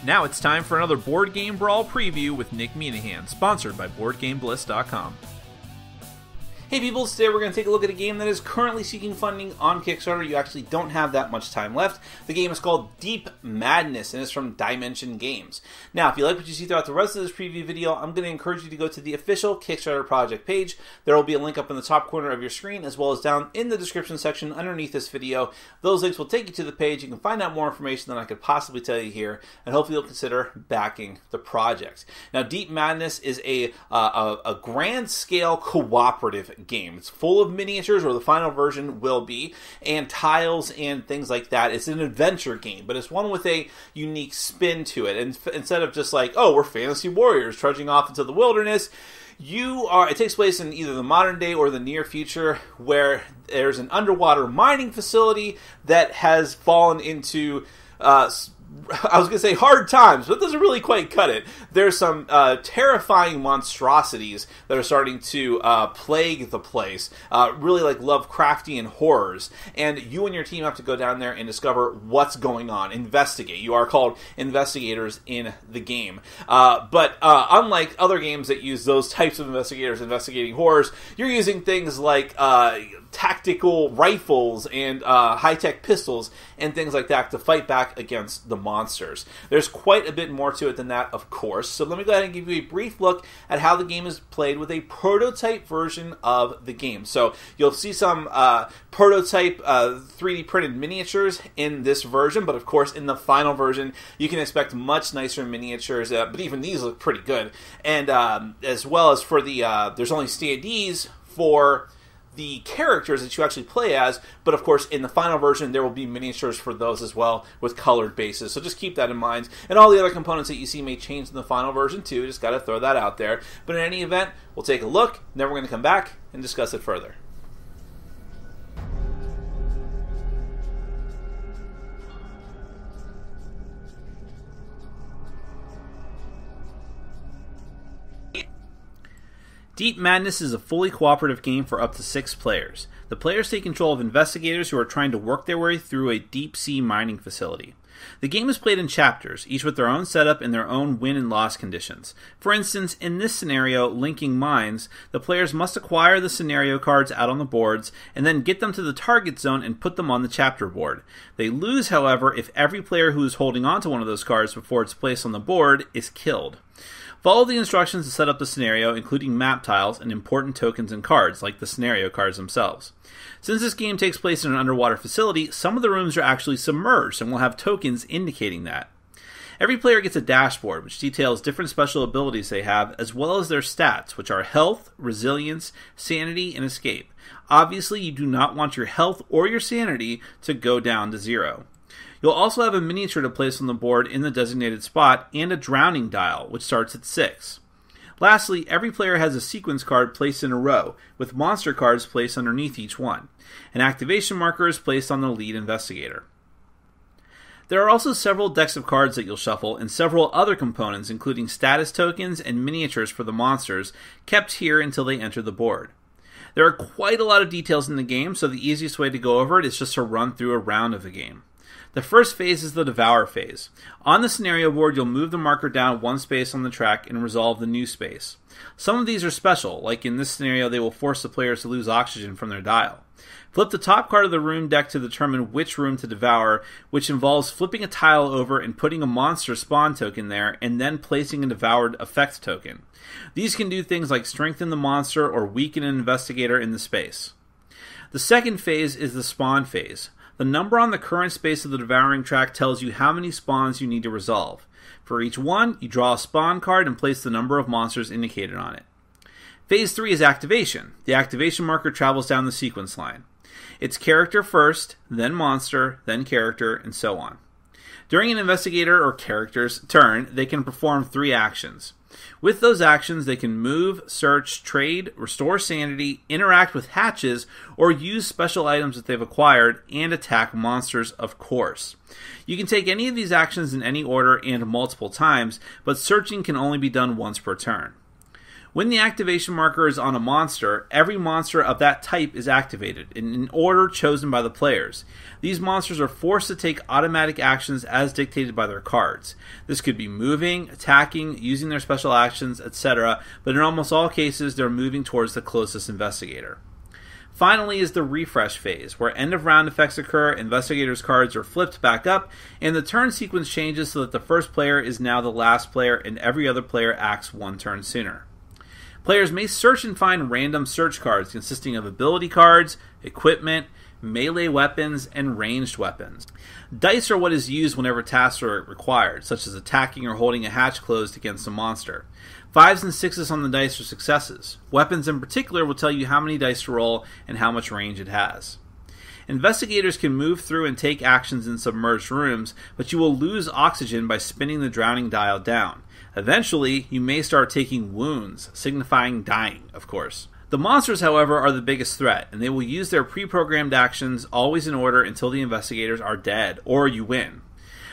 Now it's time for another Board Game Brawl preview with Nick Minahan, sponsored by BoardGameBliss.com. Hey people, today we're going to take a look at a game that is currently seeking funding on Kickstarter. You actually don't have that much time left. The game is called Deep Madness and is from Dimension Games. Now, if you like what you see throughout the rest of this preview video, I'm going to encourage you to go to the official Kickstarter project page. There will be a link up in the top corner of your screen as well as down in the description section underneath this video. Those links will take you to the page. You can find out more information than I could possibly tell you here, and hopefully you'll consider backing the project. Now, Deep Madness is a grand scale cooperative game. It's full of miniatures, or the final version will be, and tiles and things like that. It's an adventure game, but it's one with a unique spin to it. And instead of just like, oh, we're fantasy warriors trudging off into the wilderness, it takes place in either the modern day or the near future, where there's an underwater mining facility that has fallen into I was going to say hard times, but it doesn't really quite cut it. There's some terrifying monstrosities that are starting to plague the place, really like Lovecraftian horrors, and you and your team have to go down there and discover what's going on, investigate. You are called investigators in the game. But unlike other games that use those types of investigators investigating horrors, you're using things like tactical rifles and high-tech pistols and things like that to fight back against the monsters. There's quite a bit more to it than that, of course, so let me go ahead and give you a brief look at how the game is played with a prototype version of the game. So you'll see some prototype 3D printed miniatures in this version, but of course in the final version you can expect much nicer miniatures, but even these look pretty good. And as well as for the there's only standees for the characters that you actually play as, but of course in the final version there will be miniatures for those as well with colored bases, so just keep that in mind. And all the other components that you see may change in the final version too, just gotta throw that out there. But in any event, we'll take a look, and then we're going to come back and discuss it further. Deep Madness is a fully cooperative game for up to 6 players. The players take control of investigators who are trying to work their way through a deep-sea mining facility. The game is played in chapters, each with their own setup and their own win and loss conditions. For instance, in this scenario, Linking Mines, the players must acquire the scenario cards out on the boards and then get them to the target zone and put them on the chapter board. They lose, however, if every player who is holding onto one of those cards before it's placed on the board is killed. Follow the instructions to set up the scenario, including map tiles and important tokens and cards, like the scenario cards themselves. Since this game takes place in an underwater facility, some of the rooms are actually submerged and will have tokens indicating that. Every player gets a dashboard, which details different special abilities they have, as well as their stats, which are health, resilience, sanity, and escape. Obviously, you do not want your health or your sanity to go down to 0. You'll also have a miniature to place on the board in the designated spot and a drowning dial, which starts at 6. Lastly, every player has a sequence card placed in a row, with monster cards placed underneath each one. An activation marker is placed on the lead investigator. There are also several decks of cards that you'll shuffle, and several other components, including status tokens and miniatures for the monsters, kept here until they enter the board. There are quite a lot of details in the game, so the easiest way to go over it is just to run through a round of the game. The first phase is the Devour phase. On the scenario board, you'll move the marker down 1 space on the track and resolve the new space. Some of these are special, like in this scenario they will force the players to lose oxygen from their dial. Flip the top card of the room deck to determine which room to devour, which involves flipping a tile over and putting a monster spawn token there, and then placing a devoured effect token. These can do things like strengthen the monster or weaken an investigator in the space. The second phase is the spawn phase. The number on the current space of the devouring track tells you how many spawns you need to resolve. For each one, you draw a spawn card and place the number of monsters indicated on it. Phase 3 is activation. The activation marker travels down the sequence line. It's character first, then monster, then character, and so on. During an investigator or character's turn, they can perform 3 actions. With those actions, they can move, search, trade, restore sanity, interact with hatches, or use special items that they've acquired, and attack monsters, of course. You can take any of these actions in any order and multiple times, but searching can only be done once per turn. When the activation marker is on a monster, every monster of that type is activated in an order chosen by the players. These monsters are forced to take automatic actions as dictated by their cards. This could be moving, attacking, using their special actions, etc., but in almost all cases they're moving towards the closest investigator. Finally is the refresh phase, where end-of-round effects occur, investigators' cards are flipped back up, and the turn sequence changes so that the first player is now the last player and every other player acts one turn sooner. Players may search and find random search cards consisting of ability cards, equipment, melee weapons, and ranged weapons. Dice are what is used whenever tasks are required, such as attacking or holding a hatch closed against a monster. 5s and 6s on the dice are successes. Weapons in particular will tell you how many dice to roll and how much range it has. Investigators can move through and take actions in submerged rooms, but you will lose oxygen by spinning the drowning dial down. Eventually, you may start taking wounds, signifying dying, of course. The monsters, however, are the biggest threat, and they will use their pre-programmed actions always in order until the investigators are dead, or you win.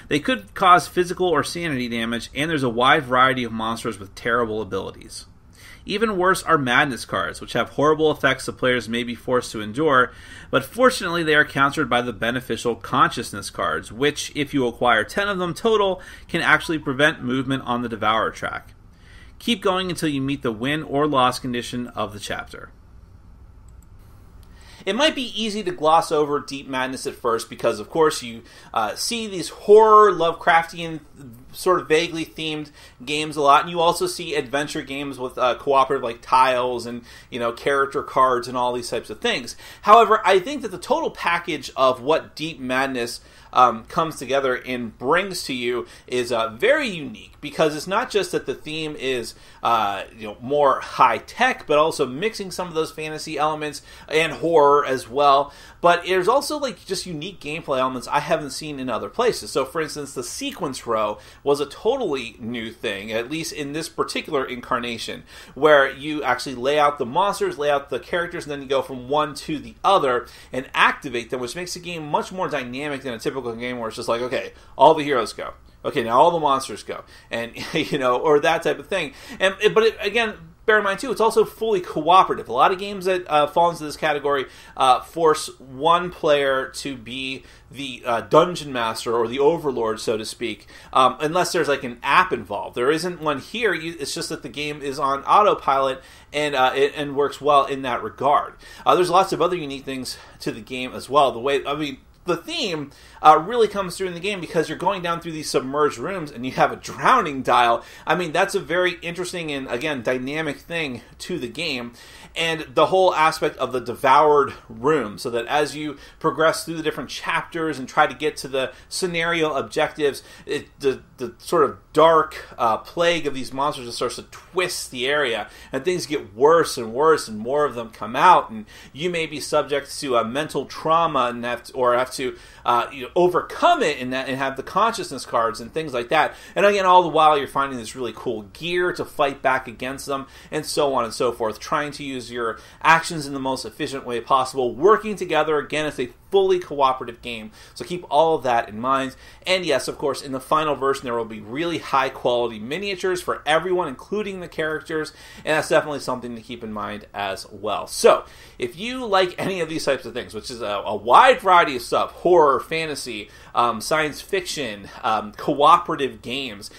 They could cause physical or sanity damage, and there's a wide variety of monsters with terrible abilities. Even worse are madness cards, which have horrible effects the players may be forced to endure, but fortunately they are countered by the beneficial consciousness cards, which, if you acquire 10 of them total, can actually prevent movement on the Devourer track. Keep going until you meet the win or loss condition of the chapter. It might be easy to gloss over Deep Madness at first because, of course, you see these horror, Lovecraftian, sort of vaguely themed games a lot, and you also see adventure games with cooperative like tiles and character cards and all these types of things. However, I think that the total package of what Deep Madness comes together and brings to you is very unique, because it's not just that the theme is more high tech, but also mixing some of those fantasy elements and horror as well. But there's also just unique gameplay elements I haven't seen in other places. So, for instance, the sequence row was a totally new thing, at least in this particular incarnation, where you actually lay out the monsters, lay out the characters, and then you go from one to the other and activate them, which makes the game much more dynamic than a typical game where it's just like, okay, all the heroes go. Okay, now all the monsters go. And, or that type of thing. But again, bear in mind, too, it's also fully cooperative. A lot of games that fall into this category force one player to be the dungeon master or the overlord, so to speak, unless there's an app involved. There isn't one here. It's just that the game is on autopilot and works well in that regard. There's lots of other unique things to the game as well. The theme really comes through in the game because you're going down through these submerged rooms and you have a drowning dial. That's a very interesting and, again, dynamic thing to the game. And the whole aspect of the devoured room, so that as you progress through the different chapters and try to get to the scenario objectives, the sort of dark plague of these monsters just starts to twist the area, and things get worse and worse, and more of them come out, and you may be subject to a mental trauma and have to overcome it and have the consciousness cards and things like that. And again, all the while you're finding this really cool gear to fight back against them, and so on and so forth, trying to use your actions in the most efficient way possible, working together. Again, it's a fully cooperative game, so keep all of that in mind. And yes, of course, in the final version there will be really high quality miniatures for everyone, including the characters, and that's definitely something to keep in mind as well. So if you like any of these types of things, which is a wide variety of stuff, horror, fantasy, science fiction, cooperative games,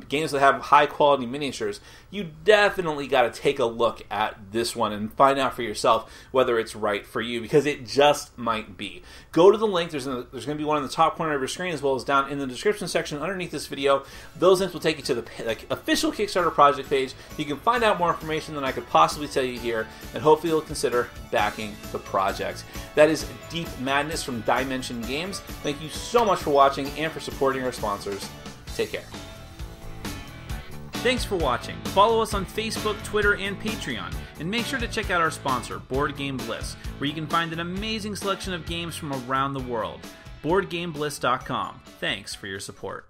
games that have high quality miniatures, you definitely got to take a look at this one and find out for yourself whether it's right for you, because it just might be. Go to the link. There's going to be one in the top corner of your screen, as well as down in the description section underneath this video. Those links will take you to the official Kickstarter project page. You can find out more information than I could possibly tell you here, and hopefully you'll consider backing the project. That is Deep Madness from Dimension Games. Thank you so much for watching and for supporting our sponsors. Take care. Thanks for watching. Follow us on Facebook, Twitter, and Patreon. And make sure to check out our sponsor, Board Game Bliss, where you can find an amazing selection of games from around the world. BoardGameBliss.com. Thanks for your support.